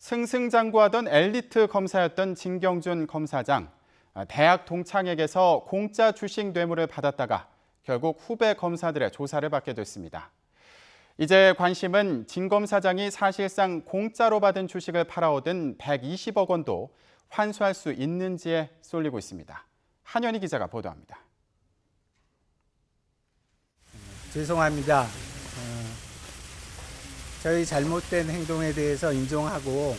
승승장구하던 엘리트 검사였던 진경준 검사장. 대학 동창에게서 공짜 주식 뇌물을 받았다가 결국 후배 검사들의 조사를 받게 됐습니다. 이제 관심은 진 검사장이 사실상 공짜로 받은 주식을 팔아얻은 120억 원도 환수할 수 있는지에 쏠리고 있습니다. 한현희 기자가 보도합니다. 죄송합니다. 저희 잘못된 행동에 대해서 인정하고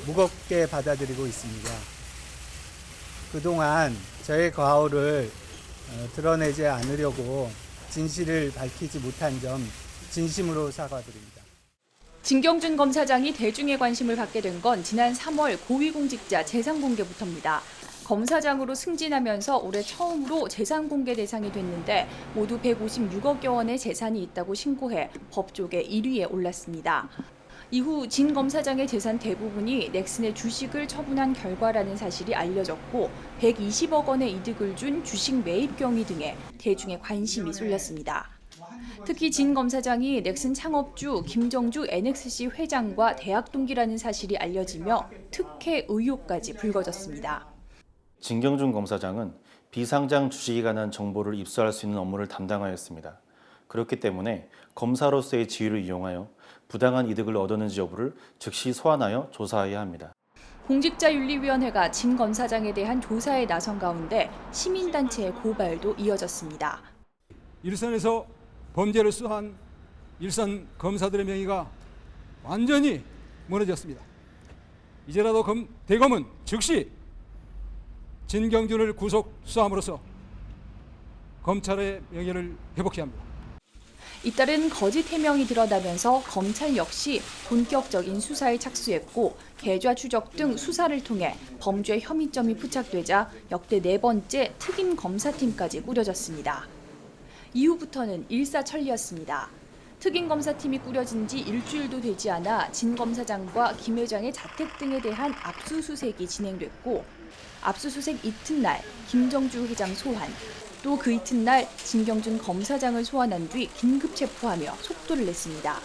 무겁게 받아들이고 있습니다. 그동안 저의 과오를 드러내지 않으려고 진실을 밝히지 못한 점 진심으로 사과드립니다. 진경준 검사장이 대중의 관심을 받게 된 건 지난 3월 고위공직자 재산 공개부터입니다. 검사장으로 승진하면서 올해 처음으로 재산 공개 대상이 됐는데 모두 156억여 원의 재산이 있다고 신고해 법조계 1위에 올랐습니다. 이후 진 검사장의 재산 대부분이 넥슨의 주식을 처분한 결과라는 사실이 알려졌고 120억 원의 이득을 준 주식 매입 경위 등에 대중의 관심이 쏠렸습니다. 특히 진 검사장이 넥슨 창업주 김정주 NXC 회장과 대학 동기라는 사실이 알려지며 특혜 의혹까지 불거졌습니다. 진경준 검사장은 비상장 주식에 관한 정보를 입수할 수 있는 업무를 담당하였습니다. 그렇기 때문에 검사로서의 지위를 이용하여 부당한 이득을 얻었는지 여부를 즉시 소환하여 조사해야 합니다. 공직자윤리위원회가 진 검사장에 대한 조사에 나선 가운데 시민단체의 고발도 이어졌습니다. 일선에서 범죄를 수사한 일선 검사들의 명예가 완전히 무너졌습니다. 이제라도 대검은 즉시 진경준을 구속 수사함으로써 검찰의 명예를 회복해야 합니다. 잇따른 거짓 해명이 드러나면서 검찰 역시 본격적인 수사에 착수했고 계좌 추적 등 수사를 통해 범죄 혐의점이 포착되자 역대 4번째 특임 검사팀까지 꾸려졌습니다. 이후부터는 일사천리였습니다. 특임 검사팀이 꾸려진 지 일주일도 되지 않아 진 검사장과 김 회장의 자택 등에 대한 압수수색이 진행됐고 압수수색 이튿날 김정주 회장 소환, 또 그 이튿날 진경준 검사장을 소환한 뒤 긴급 체포하며 속도를 냈습니다.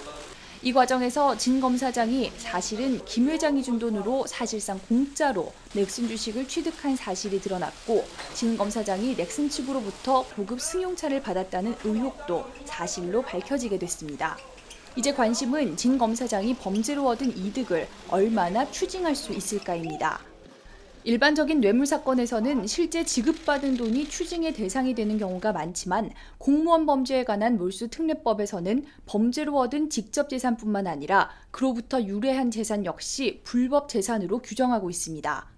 이 과정에서 진 검사장이 사실은 김 회장이 준 돈으로 사실상 공짜로 넥슨 주식을 취득한 사실이 드러났고 진 검사장이 넥슨 측으로부터 고급 승용차를 받았다는 의혹도 사실로 밝혀지게 됐습니다. 이제 관심은 진 검사장이 범죄로 얻은 이득을 얼마나 추징할 수 있을까입니다. 일반적인 뇌물 사건에서는 실제 지급받은 돈이 추징의 대상이 되는 경우가 많지만 공무원 범죄에 관한 몰수특례법에서는 범죄로 얻은 직접 재산뿐만 아니라 그로부터 유래한 재산 역시 불법 재산으로 규정하고 있습니다.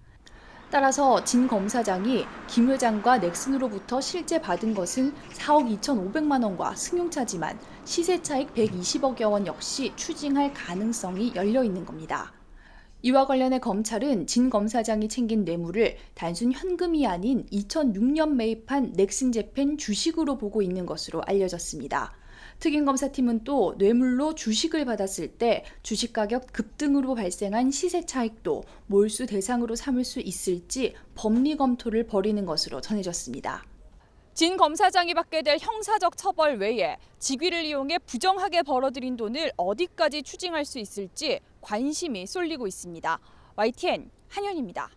따라서 진 검사장이 김 회장과 넥슨으로부터 실제 받은 것은 4억 2,500만 원과 승용차지만 시세 차익 120억여 원 역시 추징할 가능성이 열려 있는 겁니다. 이와 관련해 검찰은 진 검사장이 챙긴 뇌물을 단순 현금이 아닌 2006년 매입한 넥슨 재팬 주식으로 보고 있는 것으로 알려졌습니다. 특임검사팀은 또 뇌물로 주식을 받았을 때 주식 가격 급등으로 발생한 시세 차익도 몰수 대상으로 삼을 수 있을지 법리 검토를 벌이는 것으로 전해졌습니다. 진 검사장이 받게 될 형사적 처벌 외에 직위를 이용해 부정하게 벌어들인 돈을 어디까지 추징할 수 있을지 관심이 쏠리고 있습니다. YTN 한현입니다.